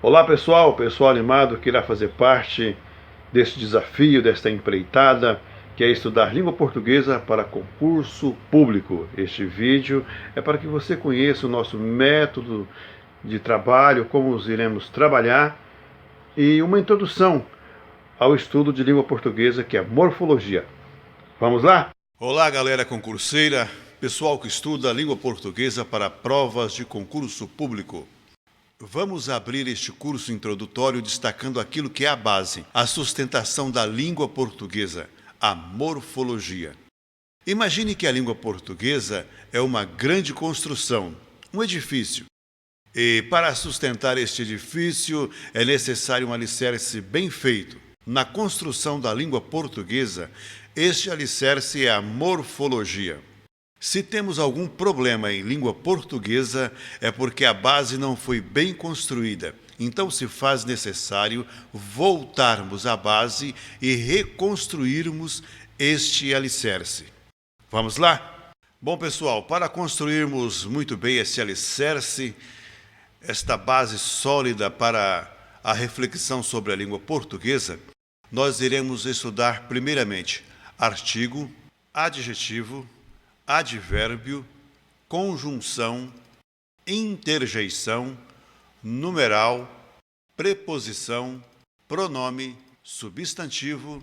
Olá pessoal, pessoal animado que irá fazer parte desse desafio, desta empreitada, que é estudar língua portuguesa para concurso público. Este vídeo é para que você conheça o nosso método de trabalho, como iremos trabalhar e uma introdução ao estudo de língua portuguesa, que é a morfologia. Vamos lá? Olá, galera concurseira, pessoal que estuda língua portuguesa para provas de concurso público. Vamos abrir este curso introdutório destacando aquilo que é a base, a sustentação da língua portuguesa, a morfologia. Imagine que a língua portuguesa é uma grande construção, um edifício. E para sustentar este edifício é necessário um alicerce bem feito. Na construção da língua portuguesa, este alicerce é a morfologia. Se temos algum problema em língua portuguesa, é porque a base não foi bem construída. Então se faz necessário voltarmos à base e reconstruirmos este alicerce. Vamos lá? Bom, pessoal, para construirmos muito bem esse alicerce, esta base sólida para a reflexão sobre a língua portuguesa, nós iremos estudar primeiramente artigo, adjetivo, advérbio, conjunção, interjeição, numeral, preposição, pronome, substantivo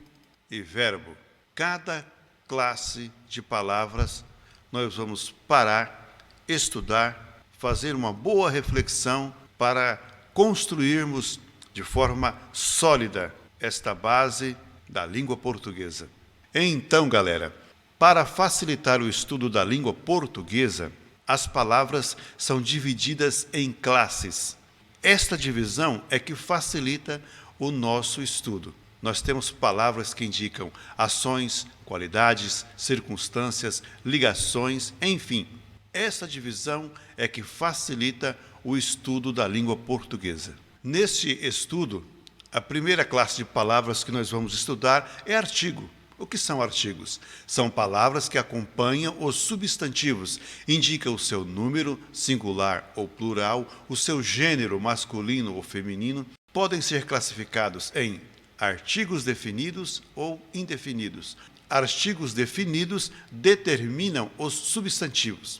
e verbo. Cada classe de palavras nós vamos parar, estudar, fazer uma boa reflexão para construirmos de forma sólida esta base da língua portuguesa. Então, galera, para facilitar o estudo da língua portuguesa, as palavras são divididas em classes. Esta divisão é que facilita o nosso estudo. Nós temos palavras que indicam ações, qualidades, circunstâncias, ligações, enfim. Essa divisão é que facilita o estudo da língua portuguesa. Neste estudo, a primeira classe de palavras que nós vamos estudar é artigo. O que são artigos? São palavras que acompanham os substantivos, indicam o seu número, singular ou plural, o seu gênero, masculino ou feminino. Podem ser classificados em artigos definidos ou indefinidos. Artigos definidos determinam os substantivos.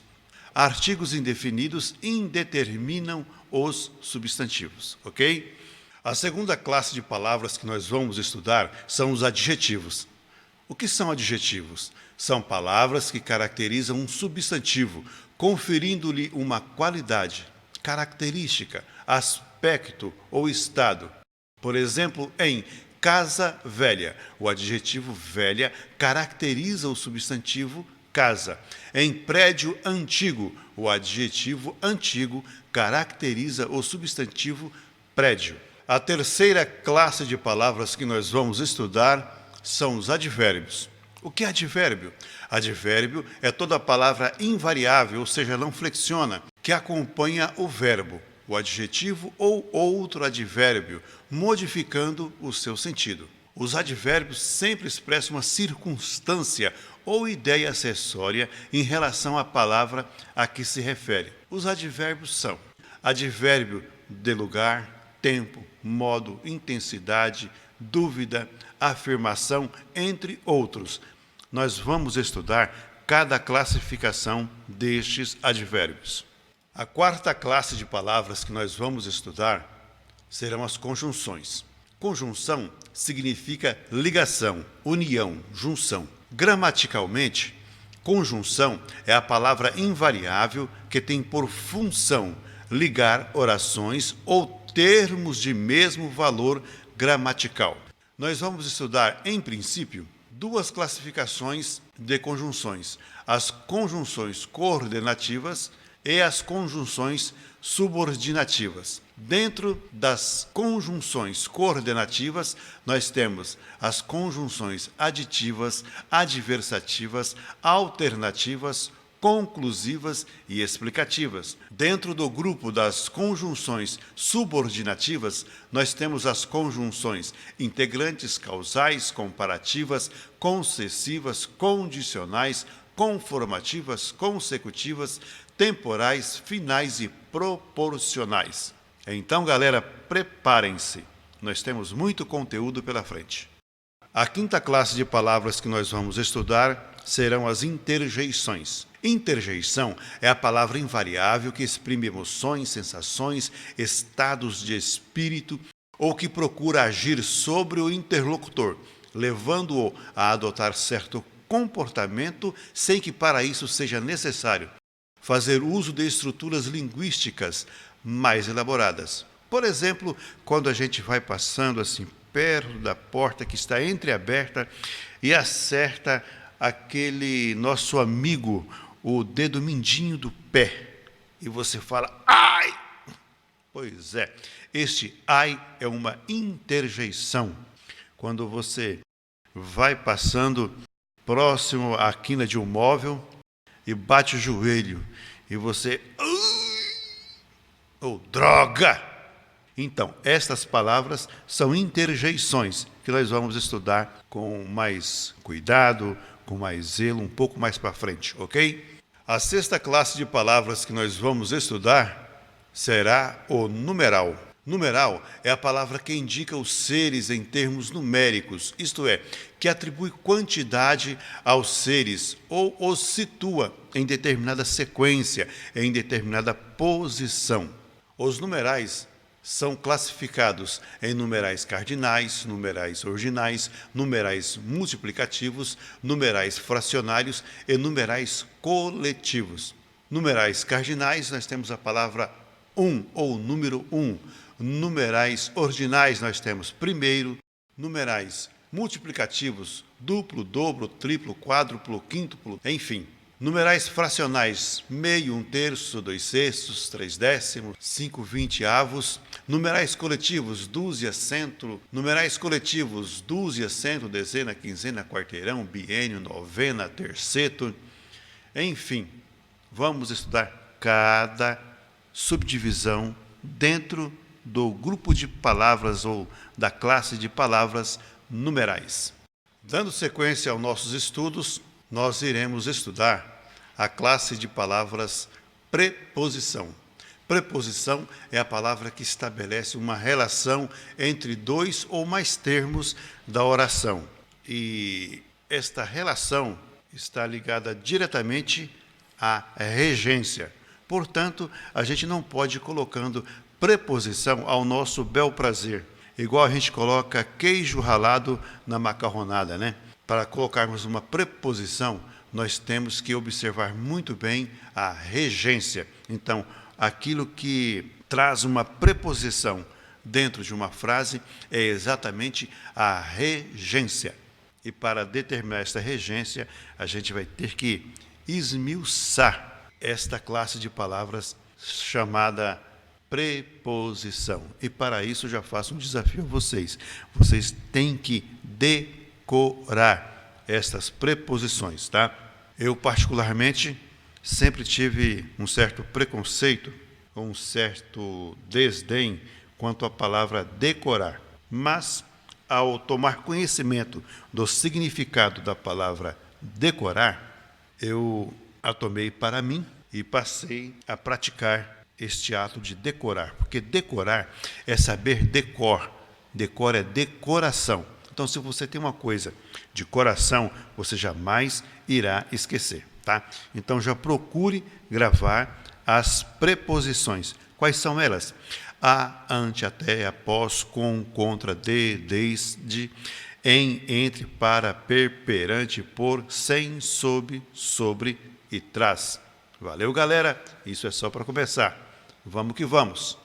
Artigos indefinidos indeterminam os substantivos, ok? A segunda classe de palavras que nós vamos estudar são os adjetivos. O que são adjetivos? São palavras que caracterizam um substantivo, conferindo-lhe uma qualidade, característica, aspecto ou estado. Por exemplo, em casa velha, o adjetivo velha caracteriza o substantivo casa. Em prédio antigo, o adjetivo antigo caracteriza o substantivo prédio. A terceira classe de palavras que nós vamos estudar são os advérbios. O que é advérbio? Advérbio é toda palavra invariável, ou seja, não flexiona, que acompanha o verbo, o adjetivo ou outro advérbio, modificando o seu sentido. Os advérbios sempre expressam uma circunstância ou ideia acessória em relação à palavra a que se refere. Os advérbios são advérbio de lugar, tempo, modo, intensidade, dúvida, afirmação, entre outros. Nós vamos estudar cada classificação destes advérbios. A quarta classe de palavras que nós vamos estudar serão as conjunções. Conjunção significa ligação, união, junção. Gramaticalmente, conjunção é a palavra invariável que tem por função ligar orações ou termos de mesmo valor gramatical. Nós vamos estudar, em princípio, duas classificações de conjunções: as conjunções coordenativas e as conjunções subordinativas. Dentro das conjunções coordenativas, nós temos as conjunções aditivas, adversativas, alternativas, conclusivas e explicativas. Dentro do grupo das conjunções subordinativas, nós temos as conjunções integrantes, causais, comparativas, concessivas, condicionais, conformativas, consecutivas, temporais, finais e proporcionais. Então, galera, preparem-se. Nós temos muito conteúdo pela frente. A quinta classe de palavras que nós vamos estudar serão as interjeições. Interjeição é a palavra invariável que exprime emoções, sensações, estados de espírito ou que procura agir sobre o interlocutor, levando-o a adotar certo comportamento sem que para isso seja necessário fazer uso de estruturas linguísticas mais elaboradas. Por exemplo, quando a gente vai passando assim perto da porta que está entreaberta e acerta aquele nosso amigo, o dedo mindinho do pé, e você fala, ai! Pois é, este ai é uma interjeição. Quando você vai passando próximo à quina de um móvel e bate o joelho, e você, oh, droga! Então, estas palavras são interjeições que nós vamos estudar com mais cuidado, com mais zelo, um pouco mais para frente, ok? A sexta classe de palavras que nós vamos estudar será o numeral. Numeral é a palavra que indica os seres em termos numéricos, isto é, que atribui quantidade aos seres ou os situa em determinada sequência, em determinada posição. Os numerais são classificados em numerais cardinais, numerais ordinais, numerais multiplicativos, numerais fracionários e numerais coletivos. Numerais cardinais, nós temos a palavra um ou número 1. Numerais ordinais, nós temos primeiro. Numerais multiplicativos, duplo, dobro, triplo, quádruplo, quíntuplo, enfim. Numerais fracionais, meio, 1/3, 2/6, 3/10, 5/20. Numerais coletivos, dúzia, cento. Numerais coletivos, dúzia, cento, dezena, quinzena, quarteirão, biênio, novena, terceto. Enfim, vamos estudar cada subdivisão dentro do grupo de palavras ou da classe de palavras numerais. Dando sequência aos nossos estudos, nós iremos estudar a classe de palavras preposição. Preposição é a palavra que estabelece uma relação entre dois ou mais termos da oração. E esta relação está ligada diretamente à regência. Portanto, a gente não pode ir colocando preposição ao nosso bel prazer. Igual a gente coloca queijo ralado na macarronada, né? Para colocarmos uma preposição, nós temos que observar muito bem a regência. Então, aquilo que traz uma preposição dentro de uma frase é exatamente a regência. E para determinar esta regência, a gente vai ter que esmiuçar esta classe de palavras chamada preposição. E para isso já faço um desafio a vocês. Vocês têm que decorar estas preposições, tá? Eu, particularmente, sempre tive um certo preconceito, um certo desdém quanto à palavra decorar. Mas, ao tomar conhecimento do significado da palavra decorar, eu a tomei para mim e passei a praticar este ato de decorar. Porque decorar é saber decor. Decor é decoração. Então, se você tem uma coisa de coração, você jamais irá esquecer, tá? Então, já procure gravar as preposições. Quais são elas? A, ante, até, após, com, contra, de, desde, em, entre, para, perante, por, sem, sob, sobre e trás. Valeu, galera? Isso é só para começar. Vamos que vamos.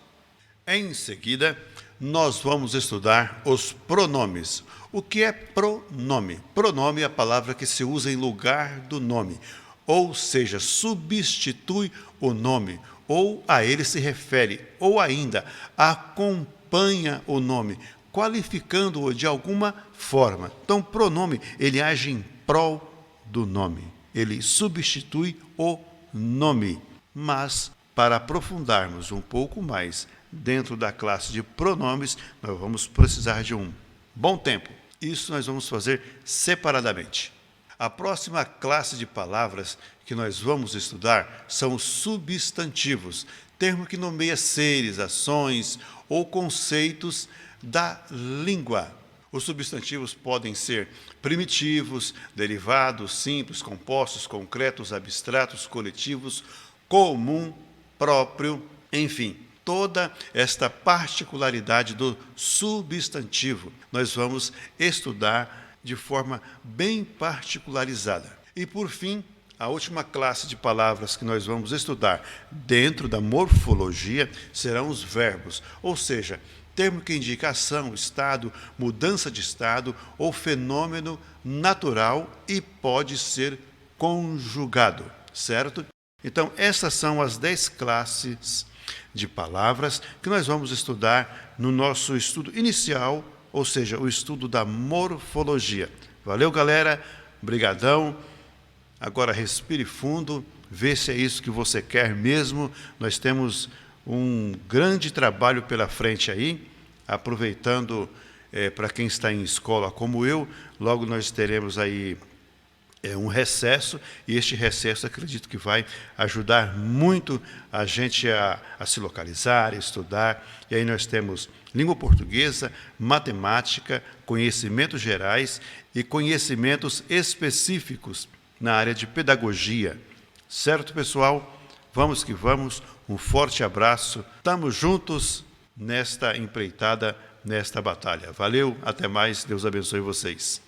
Em seguida, nós vamos estudar os pronomes. O que é pronome? Pronome é a palavra que se usa em lugar do nome, ou seja, substitui o nome, ou a ele se refere, ou ainda acompanha o nome, qualificando-o de alguma forma. Então, pronome, ele age em prol do nome, ele substitui o nome. Mas, para aprofundarmos um pouco mais dentro da classe de pronomes, nós vamos precisar de um bom tempo. Isso nós vamos fazer separadamente. A próxima classe de palavras que nós vamos estudar são os substantivos. termo que nomeia seres, ações ou conceitos da língua. Os substantivos podem ser primitivos, derivados, simples, compostos, concretos, abstratos, coletivos, comum, próprio, enfim, toda esta particularidade do substantivo nós vamos estudar de forma bem particularizada. E, por fim, a última classe de palavras que nós vamos estudar dentro da morfologia serão os verbos, ou seja, termo que indica ação, estado, mudança de estado ou fenômeno natural e pode ser conjugado, certo? Então, essas são as 10 classes de palavras que nós vamos estudar no nosso estudo inicial, ou seja, o estudo da morfologia. Valeu, galera? Brigadão. Agora respire fundo, vê se é isso que você quer mesmo. Nós temos um grande trabalho pela frente aí, aproveitando para quem está em escola como eu, logo nós teremos aí um recesso, e este recesso acredito que vai ajudar muito a gente a se localizar, a estudar, e aí nós temos língua portuguesa, matemática, conhecimentos gerais e conhecimentos específicos na área de pedagogia. Certo, pessoal? Vamos que vamos, um forte abraço, estamos juntos nesta empreitada, nesta batalha. Valeu, até mais, Deus abençoe vocês.